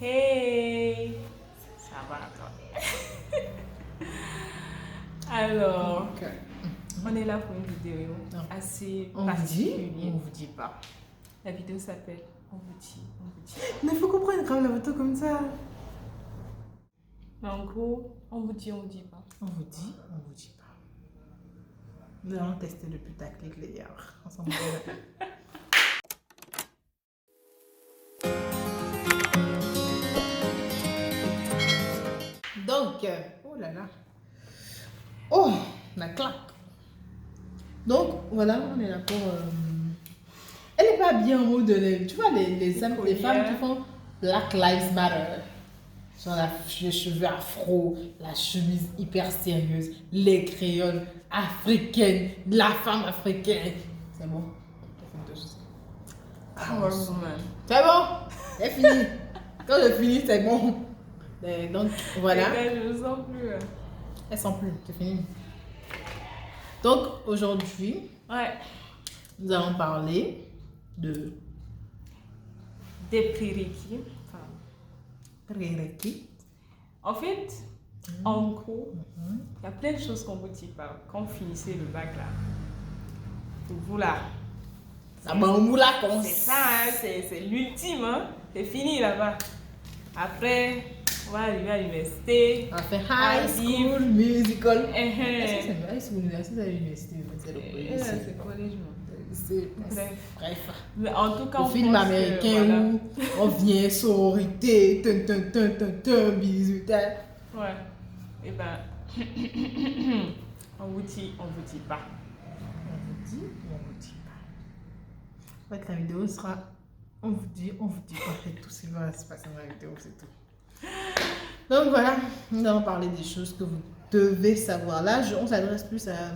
Hey, ça va toi? Alors, on est là pour une vidéo assez particulière. On vous dit pas. La vidéo s'appelle On vous dit, on vous dit. Mais il faut comprendre quand même la photo comme ça. Mais en gros, on vous dit pas. On vous dit pas. Nous allons tester le putaclic les gars. Ensemble. Donc, oh là là. Oh, la claque. Donc, voilà, on est là pour... Elle n'est pas bien en mode de... Tu vois, les femmes qui font Black Lives Matter. Sur les cheveux afro, la chemise hyper sérieuse, les créoles africaines, la femme africaine. C'est bon. C'est bon. C'est fini. Quand je finis, c'est bon. Donc, voilà. Je ne sens plus. Elles sont plus. C'est fini. Donc, aujourd'hui, nous allons parler de... Des prérequis. Prérequis. En fait, en gros, il y a plein de choses qu'on vous dit pas. Quand vous finissez le bac là, vous là. C'est ça, hein, c'est l'ultime, hein. C'est fini là-bas. Après, on va arriver à l'université. On va faire high school musical. Est-ce que c'est high school université, c'est l'université? C'est le collège. C'est collège, Bref. Mais en tout cas, on film américain où on vient sororité, bisous. Ouais. Et ben, on vous dit pas. On vous dit ou on vous dit pas. En fait, la vidéo sera on vous dit pas. Et tout ce qui va se passer dans la vidéo, c'est tout. Donc voilà, nous allons parler des choses que vous devez savoir. Là, on s'adresse plus à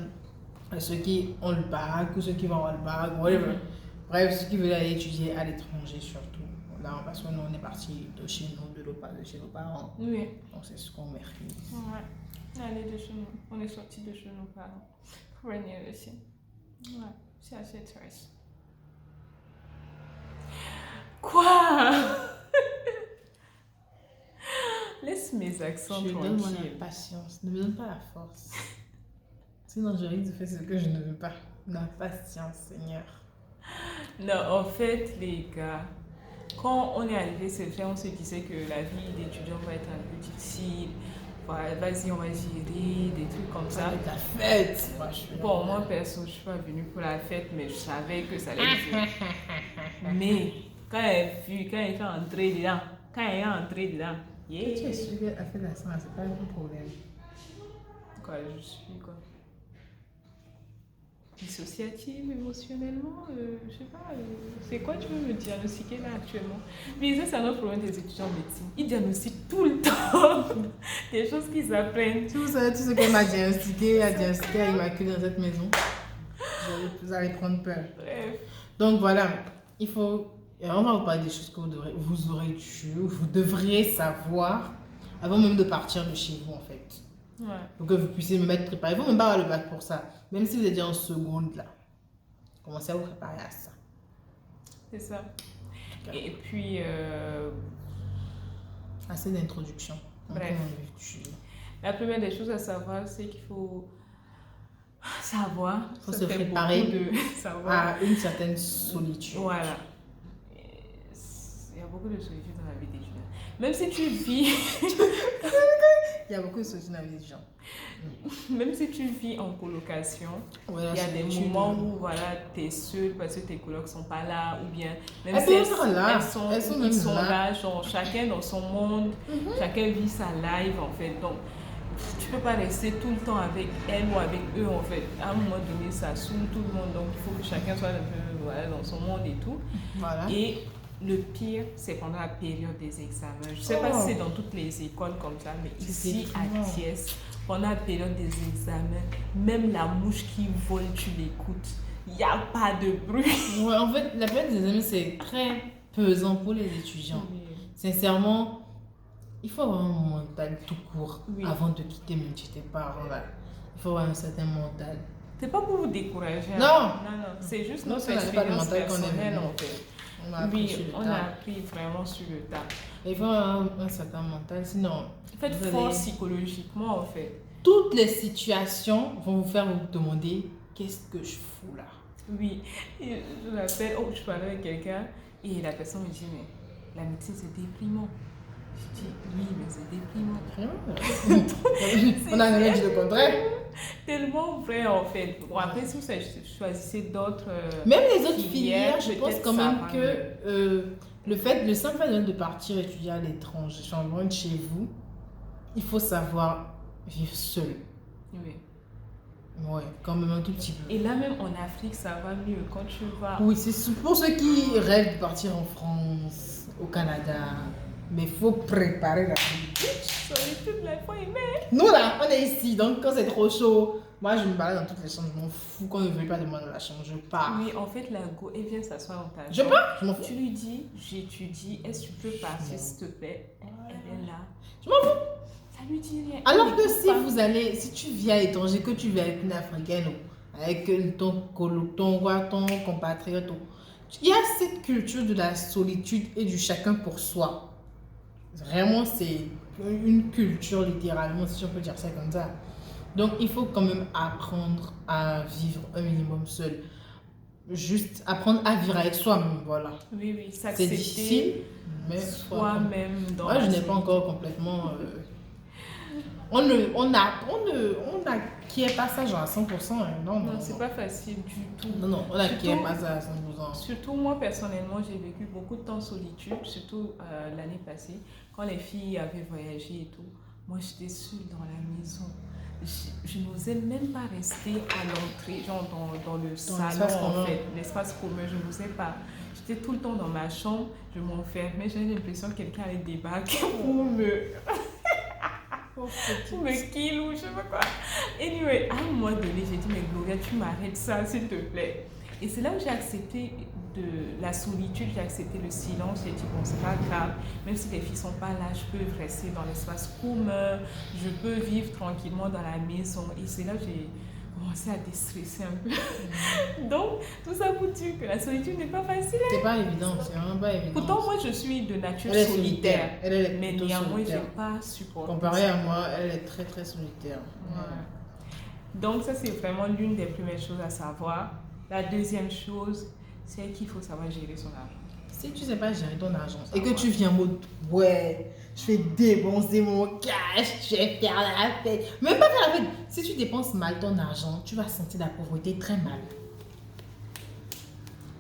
ceux qui ont le bac ou ceux qui vont avoir le bac, whatever. Bref, ceux qui veulent aller étudier à l'étranger surtout. Là, parce que nous, on est parti de chez nous, de chez nos parents. Oui. On sait ce qu'on mérite. Ouais. Allez de chez nous. On est sorti de chez nos parents pour venir ici. Ouais, c'est assez triste. Quoi? Laisse mes accents tranquilles. Donne-moi la patience. Ne me donne pas la force. Sinon, je risque de faire ce que je ne veux pas. La patience, Seigneur. Non, en fait, les gars, quand on est arrivé c'est fait, on se disait que la vie d'étudiant va être un peu difficile. Vas-y, on va gérer, des trucs comme ça. Avec la fête. Bon, moi, perso, je suis pas venue pour la fête, mais je savais que ça allait être. Mais quand elle est entrée dedans, yeah. Tu es sûr qu'elle a fait la sang, c'est pas un problème. Quoi, je suis quoi? Dissociative émotionnellement, je sais pas, c'est quoi tu veux me diagnostiquer là actuellement? Mais ça, c'est un autre problème des étudiants en médecine. Ils diagnostiquent tout le temps des choses qu'ils apprennent. Tout ce qu'elle m'a diagnostiqué, à Immaculée dans cette maison. Vous allez prendre peur. Bref. Donc voilà, on va vous parler des choses que vous devriez savoir avant même de partir de chez vous en fait. Ouais. Pour que vous puissiez me mettre préparé. Il faut même pas avoir le bac pour ça. Même si vous êtes déjà en seconde là. Commencez à vous préparer à ça. C'est ça. Et puis... assez d'introduction. Bref. La première des choses à savoir, c'est qu'il faut savoir. Il faut se préparer à une certaine solitude. Voilà. Il y a beaucoup de solitude dans la vie des gens. Même si tu vis... Il y a beaucoup de solitude dans la vie des gens. Même si tu vis en colocation, il y a des moments où tu es seul parce que tes colocs ne sont pas là, ou bien même si elles sont là, genre, chacun dans son monde, chacun vit sa life en fait. Donc, tu ne peux pas rester tout le temps avec elle ou avec eux en fait. À un moment donné, ça saoule tout le monde, donc il faut que chacun soit un peu dans son monde et tout. Voilà. Et le pire, c'est pendant la période des examens. Je ne sais pas si c'est dans toutes les écoles comme ça, mais ici à Thiès, pendant la période des examens, même la mouche qui vole, tu l'écoutes. Il n'y a pas de bruit. Ouais, en fait, la période des examens, c'est très pesant pour les étudiants. Oui. Sincèrement, il faut avoir un mental tout court avant de quitter même chez tes parents. Là. Il faut avoir un certain mental. C'est pas pour vous décourager. Non. C'est juste notre expérience personnelle en fait. Oui, on a appris vraiment sur le tas. Il faut un certain mental, sinon... Faites fort psychologiquement, en fait. Toutes les situations vont vous faire vous demander qu'est-ce que je fous là. Oui, et je l'appelle, je parlais avec quelqu'un et la personne me dit, mais la médecine c'est déprimant. Je dis, oui, mais c'est déprimant. On a jamais dit le contraire. Tellement vrai en fait. Bon, après, si vous choisissez d'autres. Même les autres filières, je pense quand même que le simple fait de partir étudier à l'étranger, loin de chez vous, il faut savoir vivre seul. Oui. Ouais, quand même un tout petit peu. Et là même en Afrique, ça va mieux quand tu vas. Oui, c'est pour ceux qui rêvent de partir en France, au Canada. Mais il faut préparer la vie. Solitude, là, il faut aimer. Nous là, on est ici, donc quand c'est trop chaud, moi je me balade dans toutes les chambres, je m'en fous. Quand on ne veut pas de moi dans la chambre, je pars. Oui, en fait, la go, elle vient s'asseoir dans ta chambre. Je pars, je m'en fous. Tu lui dis, j'étudie, est-ce que tu peux partir s'il te plaît? Elle est là. Je m'en fous. Ça lui dit rien. Alors que si tu vis à l'étranger, que tu vis avec une Africaine, avec ton compatriote, il y a cette culture de la solitude et du chacun pour soi. Vraiment, c'est une culture littéralement, si on peut dire ça comme ça. Donc, il faut quand même apprendre à vivre un minimum seul. Juste apprendre à vivre avec soi-même, voilà. Oui, oui, c'est difficile, mais soi-même. Moi, je n'ai pas encore complètement... On n'acquiert pas ça genre à 100%. Hein. Non, c'est pas facile du tout. Non, on n'acquiert pas ça à 100%. Surtout moi, personnellement, j'ai vécu beaucoup de temps en solitude, surtout l'année passée, quand les filles avaient voyagé et tout. Moi, j'étais seule dans la maison. Je n'osais même pas rester à l'entrée, genre dans le salon, en fait, l'espace commun, je n'osais pas. J'étais tout le temps dans ma chambre, je m'enfermais, j'avais l'impression que quelqu'un allait débarquer pour me kill ou je sais pas quoi. Anyway, à un moment donné, j'ai dit, mais Gloria, tu m'arrêtes ça, s'il te plaît. Et c'est là où j'ai accepté de la solitude, j'ai accepté le silence. J'ai dit, bon, c'est pas grave, même si les filles sont pas là, je peux rester dans l'espace commun, je peux vivre tranquillement dans la maison. Et c'est là que j'ai commencé à déstresser un peu. Donc, tout ça pour dire que la solitude n'est pas facile. C'est pas évident, c'est vraiment pas évident. Pourtant, moi, je suis de nature solitaire. Mais néanmoins, je n'ai pas supporté. Comparé à moi, elle est très très solitaire. Ouais. Donc, ça, c'est vraiment l'une des premières choses à savoir. La deuxième chose, c'est qu'il faut savoir gérer son argent. Si tu ne sais pas gérer ton argent et que tu viens en mode, ouais, je vais dépenser mon cash, je vais faire la fête. Même pas faire la fête. Si tu dépenses mal ton argent, tu vas sentir la pauvreté très mal.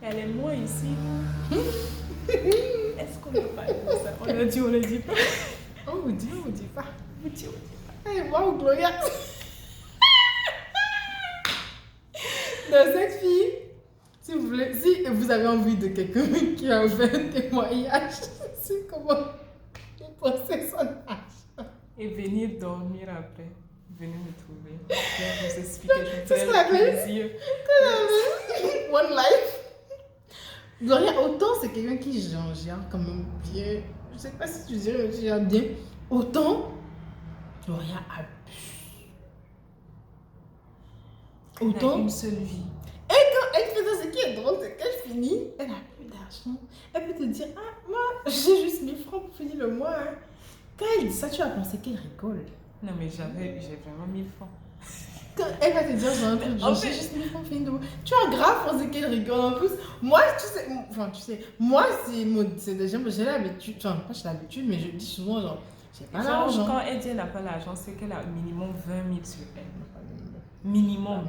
Elle est moins ici. Est-ce qu'on ne peut pas dire ça? On le dit, on le dit pas. On vous dit, on vous dit pas. On dit, on dit pas. Hey, wow, Gloria. Donc, cette fille, si vous avez envie de quelqu'un qui a fait un témoignage sur comment dépenser son argent. Et venir dormir après. Venez me trouver. Je vais vous expliquer. C'est ce qu'on appelle One Life. Gloria, autant c'est quelqu'un qui gère quand même bien. Je sais pas si tu dirais que tu gères bien. Autant, Gloria abuse. Autant. Elle a une seule vie. Et quand elle fait ça, ce qui est drôle, c'est qu'elle finit, elle n'a plus d'argent. Elle peut te dire, ah, moi, j'ai juste 1000 francs pour finir le mois. Hein. Quand elle dit ça, tu vas penser qu'elle rigole. Non, mais j'ai vraiment 1000 francs. Quand elle va te dire, j'ai juste 1000 francs pour finir le mois. Tu as grave pensé qu'elle rigole. En plus, moi, tu sais, moi, c'est déjà, j'ai l'habitude, enfin, pas j'ai l'habitude, mais je dis souvent, genre, j'ai pas l'argent. Quand elle dit qu'elle n'a pas l'argent, c'est qu'elle a minimum 20 000 sur elle. Minimum.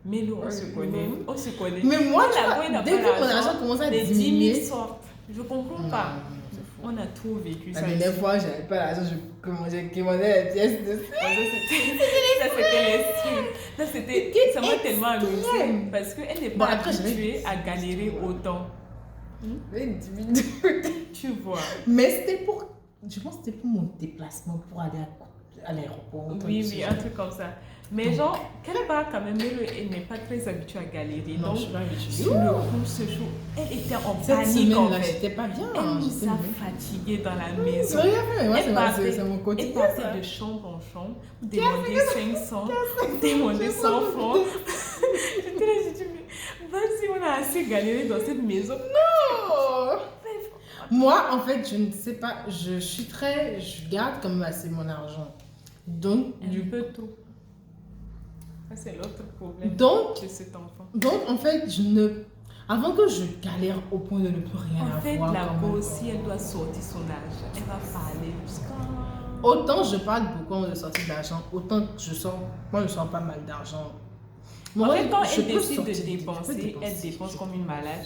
Mais nous, on se connaît. Mais moi, dès que mon argent commence à diminuer, les 10 000 sortent. Je comprends pas. On a tout vécu. La dernière fois, j'avais pas l'argent, j'ai commandé les pièces de ça. Ça, c'était l'estime. Ça, c'était. Ça m'a tellement amusé. Parce qu'elle n'est pas habituée à galérer autant. Tu vois. Mais c'était pour. Je pense que c'était pour mon déplacement pour aller à l'aéroport. Oui, un truc comme ça. Mais genre, quelque part quand même, elle n'est pas très habituée à galérer. Non, donc, je suis pas habituée. Sur le coup, ce jour, elle était en cette panique en fait. J'étais pas bien. Elle nous a fatigués dans la maison. C'est mon quotidien. Elle partait de chambre en chambre, demander 500, demander 100 francs. J'étais là, j'ai dit, mais vas-y, on a assez galéré dans cette maison. Non! Moi, en fait, je ne sais pas. Je garde quand même assez mon argent. Donc, du peu tout. Ça, c'est l'autre problème de cet enfant. Donc, en fait, avant que je galère au point de ne plus rien avoir. En fait, la go, si elle doit sortir son argent, elle va parler jusqu'à... Autant je parle beaucoup de sortir d'argent, autant que je sors pas mal d'argent. En fait, quand elle décide de dépenser, elle dépense comme une malade.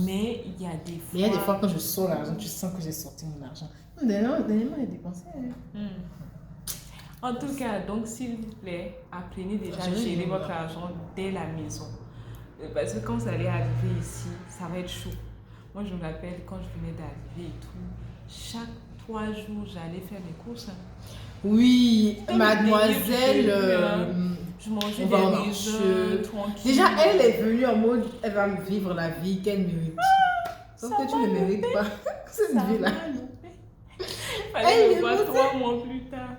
Mais il y a des fois... quand je sors l'argent, tu sens que j'ai sorti mon argent. Dernièrement, elle a dépensé. En tout cas, donc s'il vous plaît, apprenez déjà à gérer votre argent dès la maison. Parce que quand vous allez arriver ici, ça va être chaud. Moi, je me rappelle quand je venais d'arriver et tout, chaque 3 jours, j'allais faire mes courses. Oui, mademoiselle, je mangeais des raisins, tranquille. Déjà, elle est venue en mode, elle va me vivre la vie qu'elle mérite. Sauf que tu ne mérites pas cette vie-là. Elle me voit 3 mois plus tard.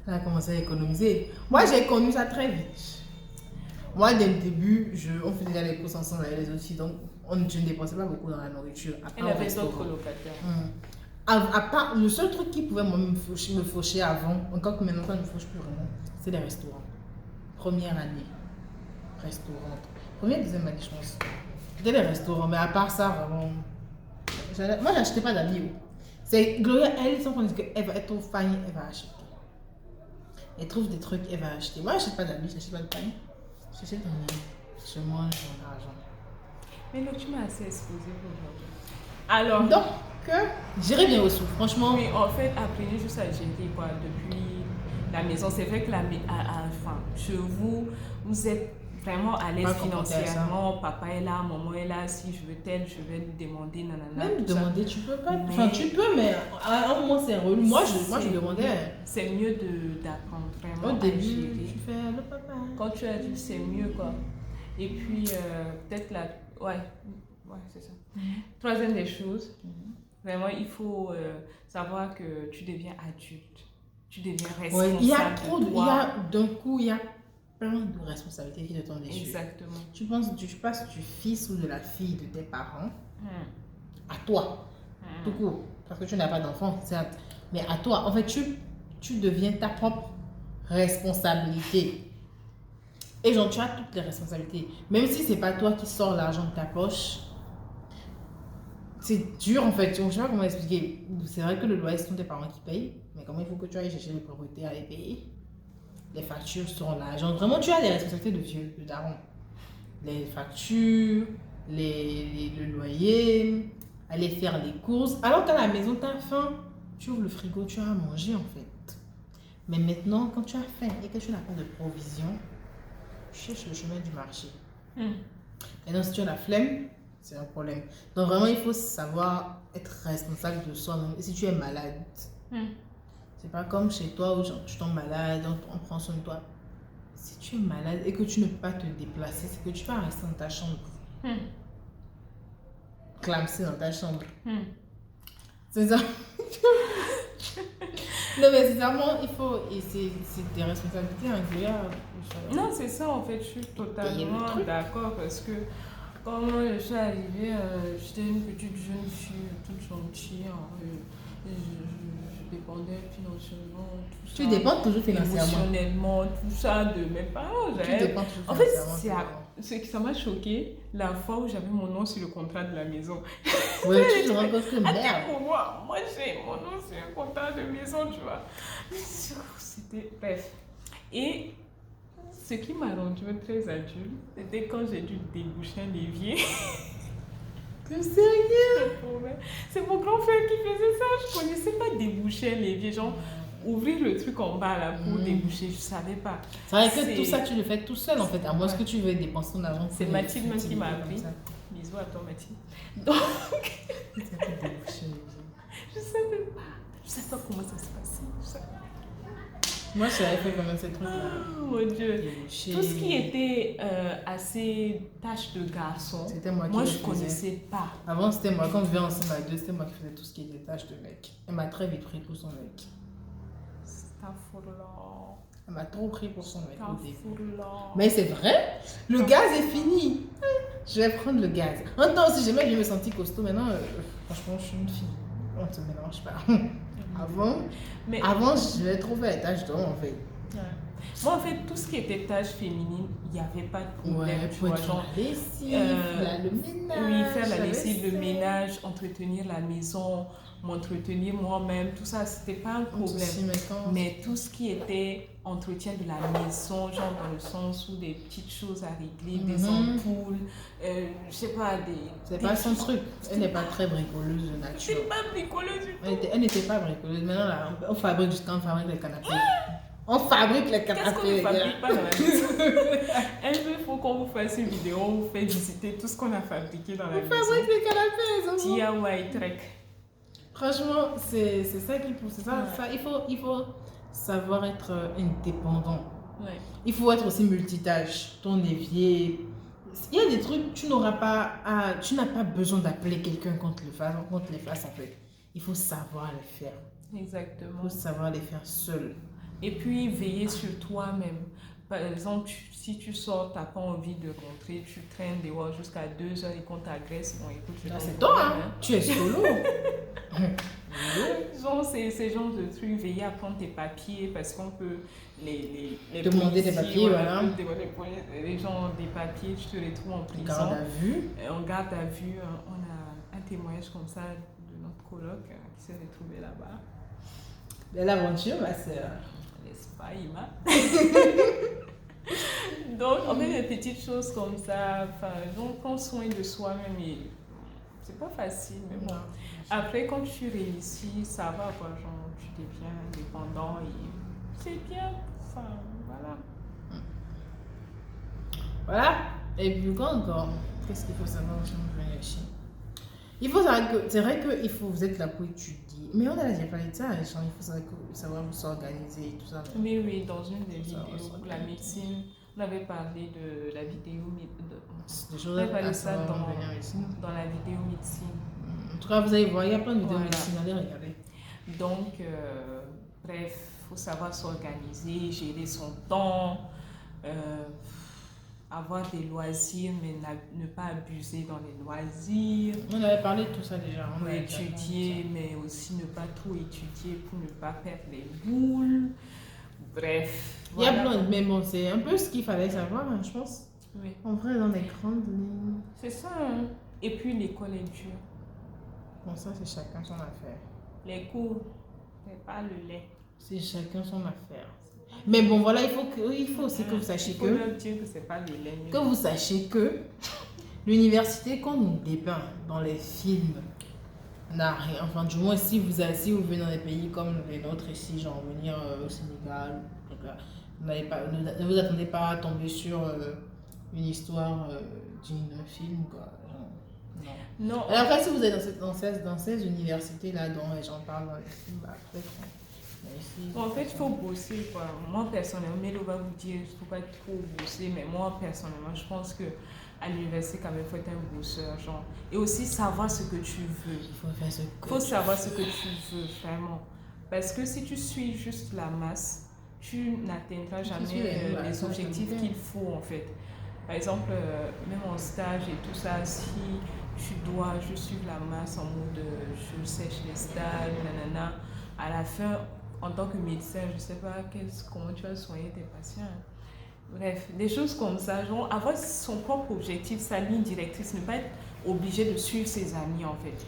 Elle a commencé à économiser. Moi, j'ai connu ça très vite. Moi, dès le début, on faisait déjà les courses ensemble avec les autres filles, donc je ne dépensais pas beaucoup dans la nourriture. Elle avait d'autres locataires. À part, le seul truc qui pouvait me faucher avant, encore que maintenant ça ne me fauche plus vraiment, c'est les restaurants. Première année, restaurant. Première, deuxième année, je pense. C'était les restaurants, mais à part ça, vraiment. Moi, j'achetais pas d'amis. C'est Gloria, elle, sans dit qu'elle va être au faille, elle va acheter. Elle trouve des trucs, elle va acheter. Moi, je n'achète pas d'amis, je n'achète pas de pain. Je mange mon argent. Mais là, tu m'as assez exposé pour aujourd'hui. Alors. Donc, j'irai bien reçu, franchement. Oui, en fait, apprenez juste à gérer quoi, depuis la maison. C'est vrai que chez vous, vous êtes vraiment à l'aise financièrement. Papa est là, maman est là. Si je veux tel, je vais lui demander, nanana. Même demander, tu peux pas. Enfin, tu peux, mais à un moment, c'est relu. Moi, je demandais. C'est mieux d'apprendre vraiment au début, à gérer. Tu fais le papa. Quand tu as dit, c'est mieux, quoi. Et puis, peut-être la... Ouais, c'est ça. Troisième des choses, vraiment, il faut savoir que tu deviens adulte. Tu deviens responsable. Il y a trop d'un coup, il y a plein de responsabilités qui te tombent dessus. Exactement. Tu passes du fils ou de la fille de tes parents à toi. Tout court. Parce que tu n'as pas d'enfant, certes. Mais à toi. En fait, tu deviens ta propre responsabilité. Et genre, tu as toutes les responsabilités. Même si c'est pas toi qui sors l'argent de ta poche, c'est dur en fait. Je ne sais pas comment expliquer. C'est vrai que le loyer, ce sont tes parents qui payent. Mais comment il faut que tu ailles chercher les propriétés à les payer? Les factures seront là. Genre, vraiment, tu as des responsabilités de vieux, de daron. Les factures, le loyer, aller faire les courses. Alors qu'à la maison, tu as faim. Tu ouvres le frigo, tu as à manger en fait. Mais maintenant, quand tu as faim et que tu n'as pas de provision, tu cherches le chemin du marché. Maintenant, si tu as la flemme, c'est un problème. Donc vraiment, il faut savoir être responsable de soi-même. Et si tu es malade, c'est pas comme chez toi où genre, tu tombes malade, on prend soin de toi. Si tu es malade et que tu ne peux pas te déplacer, c'est que tu vas rester dans ta chambre. Clamser dans ta chambre. C'est ça. Non mais sincèrement, il faut... Et c'est des responsabilités incroyables. Non, c'est ça en fait, je suis totalement d'accord parce que quand moi je suis arrivée, j'étais une petite jeune fille, toute gentille, je dépendais financièrement, tout ça. Tu dépends toujours financièrement. Émotionnellement, tout ça de mes parents. Tu dépends toujours en fait, ça m'a choqué la fois où j'avais mon nom sur le contrat de la maison. Ouais, tu te rends compte que merde. Attends, moi j'ai mon nom sur le contrat de maison, tu vois. C'était bref. Et ce qui m'a rendu très adulte, c'était quand j'ai dû déboucher un évier. T'es sérieux? C'est mon grand frère qui faisait ça. Je ne connaissais pas déboucher un évier, genre ouvrir le truc en bas là pour déboucher, je ne savais pas. C'est vrai que tout ça, tu le fais tout seul en fait, à moins que tu veuilles dépenser ton argent. C'est Mathilde même qui m'a appris. Bisous à toi Mathilde. Donc, je ne savais pas comment ça se passait. Moi, je savais faire comme ces trucs-là. Oh mon Dieu. Tout ce qui était assez tâches de garçon, moi je ne connaissais pas. Avant, c'était moi. Quand on vivait ensemble à deux, c'était moi qui faisais tout ce qui était tâches de mec. Elle m'a très vite pris pour son mec. Elle m'a trop pris pour son mec au début. Mais c'est vrai, le gaz est fini. Je vais prendre le gaz. En temps, si jamais je me sentis costaud, maintenant, franchement, je suis une fille. On ne se mélange pas. Avant, je vais trouver les tâches d'homme, en fait. Ouais. Moi, en fait, tout ce qui était tâches féminines, il n'y avait pas de problème. Ouais, tu vois, genre la lessive, le ménage. Oui, faire la lessive, le ménage, entretenir la maison, m'entretenir moi-même, tout ça, c'était pas un problème. Mais tout ce qui était entretien de la maison, genre dans le sens où des petites choses à régler, des ampoules, je sais pas, c'est pas son truc. Elle n'est pas très bricoleuse de nature. C'est pas bricoleuse du tout. Elle n'était pas bricoleuse. Maintenant, là, on fabrique jusqu'à les canapés. On fabrique les canapés. Qu'est-ce qu'on ne fabrique pas dans la maison? Un jour, il faut qu'on vous fasse une vidéo, on vous fait visiter tout ce qu'on a fabriqué dans la maison. On fabrique les canapés. DIY Trek. Franchement, c'est ça qu'il faut. C'est ça, ça, il faut savoir être indépendant. Ouais. Il faut être aussi multitâche. Ton évier. Il y a des trucs, tu n'as pas besoin d'appeler quelqu'un qu'on te les fasse en fait. Il faut savoir les faire. Exactement. Il faut savoir les faire seul. Et puis, veiller sur toi-même. Par exemple, si tu sors, tu n'as pas envie de rentrer, tu traînes dehors jusqu'à 2 heures et qu'on t'agresse, bon, écoute, c'est toi, hein? Tu es solo. Genre, c'est genre de trucs, veiller à prendre tes papiers parce qu'on peut les demander des papiers, voilà. Les gens des papiers, tu te les trouves en prison. Garde à vue. En garde à vue, on a un témoignage comme ça de notre coloc qui s'est retrouvé là-bas. Belle aventure, ma soeur. N'est-ce pas, Ima? Donc, en fait, des petites choses comme ça, on prend soin de soi-même et c'est pas facile, mais bon. Après, quand tu réussis, ça va, quoi, genre, tu deviens indépendant et c'est bien, enfin, voilà. Voilà, et puis quoi encore? Qu'est-ce qu'il faut savoir au sein de Chine? Il faut savoir que, c'est vrai que vous êtes là pour étudier, mais on a déjà parlé de ça, il faut savoir vous s'organiser et tout ça. Oui, dans une des vidéos pour la médecine, on avait parlé de la vidéo, on avait parlé de ça dans la vidéo médecine. En tout cas, vous allez voir, il y a plein de vidéos médecine, allez regarder. Donc, bref, il faut savoir s'organiser, gérer son temps, avoir des loisirs, mais ne pas abuser dans les loisirs. On avait parlé de tout ça déjà. On va étudier, mais aussi ne pas trop étudier pour ne pas perdre les boules. Bref. Il y a plein, mais bon, c'est un peu ce qu'il fallait savoir, hein, je pense. Oui. En vrai, dans les grandes lignes. C'est ça, hein. Et puis l'école est dure. Bon, ça, c'est chacun son affaire. Les cours, c'est pas le lait. C'est chacun son affaire. Mais bon, voilà, il faut aussi que vous sachiez que... Il faut leur dire que c'est pas le lait. Que vous sachiez que l'université qu'on nous dépeint dans les films n'a rien. Enfin, du moins, si vous venez dans des pays comme les nôtres ici, genre venir au Sénégal, ne vous attendez pas à tomber sur une histoire d'un film, quoi. Non. Alors après, si vous êtes dans ces universités-là dont les gens parlent dans les films, après, en fait, il faut bosser, quoi. Moi, personnellement, Mélo va vous dire, il ne faut pas trop bosser, mais moi, personnellement, je pense qu'à l'université, quand même, il faut être un bosseur, genre. Et aussi savoir ce que tu veux. Il faut savoir ce que tu veux, vraiment. Parce que si tu suis juste la masse, tu n'atteindras jamais les objectifs qu'il faut, en fait. Par exemple, même en stage et tout ça, si tu dois juste suivre la masse en mode je sèche les stages, nanana, à la fin, en tant que médecin, je ne sais pas comment tu vas soigner tes patients. Bref, des choses comme ça, genre avoir son propre objectif, sa ligne directrice, ne pas être obligé de suivre ses amis en fait.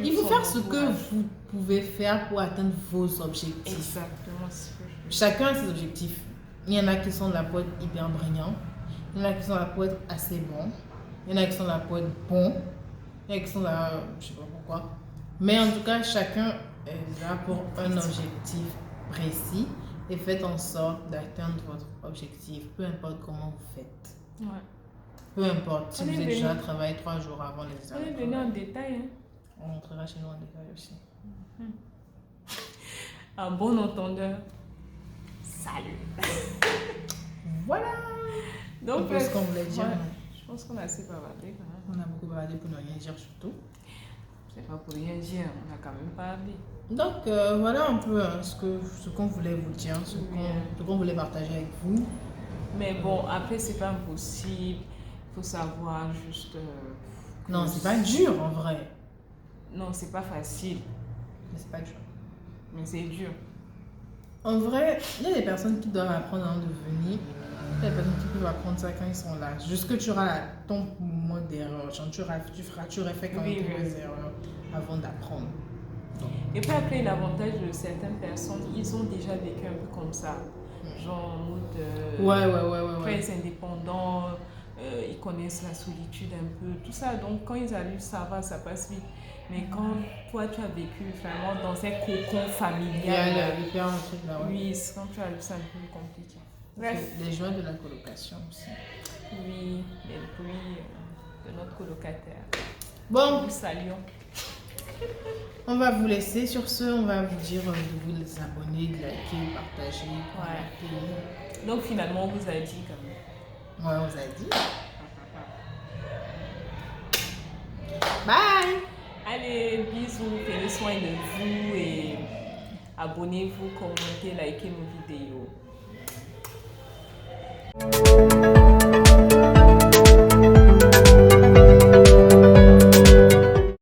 Il faut faire ce que vous pouvez faire pour atteindre vos objectifs. Exactement. Chacun a ses objectifs. Il y en a qui sont là pour être hyper brillants, il y en a qui sont là pour être assez bons, il y en a qui sont là pour être bons, il y en a qui sont là, je ne sais pas pourquoi. Mais en tout cas, chacun est là pour un objectif précis et faites en sorte d'atteindre votre objectif, peu importe comment vous faites. Ouais. Peu importe si vous êtes déjà travaillé 3 jours avant les examens. On est venu en détail. Hein? On montrera chez nous en détail aussi. Un bon entendeur. Salut. Voilà. Donc, ce qu'on voulait dire. Je pense qu'on a assez bavardé quand même. On a beaucoup bavardé pour ne rien dire surtout. C'est pas pour rien dire, on a quand même parlé. Donc voilà un peu ce qu'on voulait vous dire, ce qu'on voulait partager avec vous. Mais bon, après c'est pas impossible. faut savoir juste... non, c'est pas dur en vrai. Non, c'est pas facile. Mais c'est pas dur. Mais c'est dur. En vrai, il y a des personnes qui doivent apprendre avant de venir. Il y a des personnes qui peuvent apprendre ça quand ils sont là. Jusque tu auras ton moment d'erreur. Genre, tu aurais fait quand même quelques erreurs avant d'apprendre. Et puis après, l'avantage de certaines personnes, ils ont déjà vécu un peu comme ça. Genre en mode... ouais. Très indépendants, ils connaissent la solitude un peu, tout ça. Donc quand ils arrivent, ça va, ça passe vite. Mais quand toi, tu as vécu vraiment dans un cocon familial... Oui, quand tu arrives, c'est un peu compliqué. Bref. Les joies de la colocation aussi. Oui, les bruits de notre colocataire. Bon. Nous saluons. On va vous laisser. Sur ce, on va vous dire de vous abonner, de liker, partager. Ouais. Donc finalement, on vous a dit quand même. Ouais, on vous a dit. Bye. Allez, bisous, prenez soin de vous et abonnez-vous, commentez, likez nos vidéos.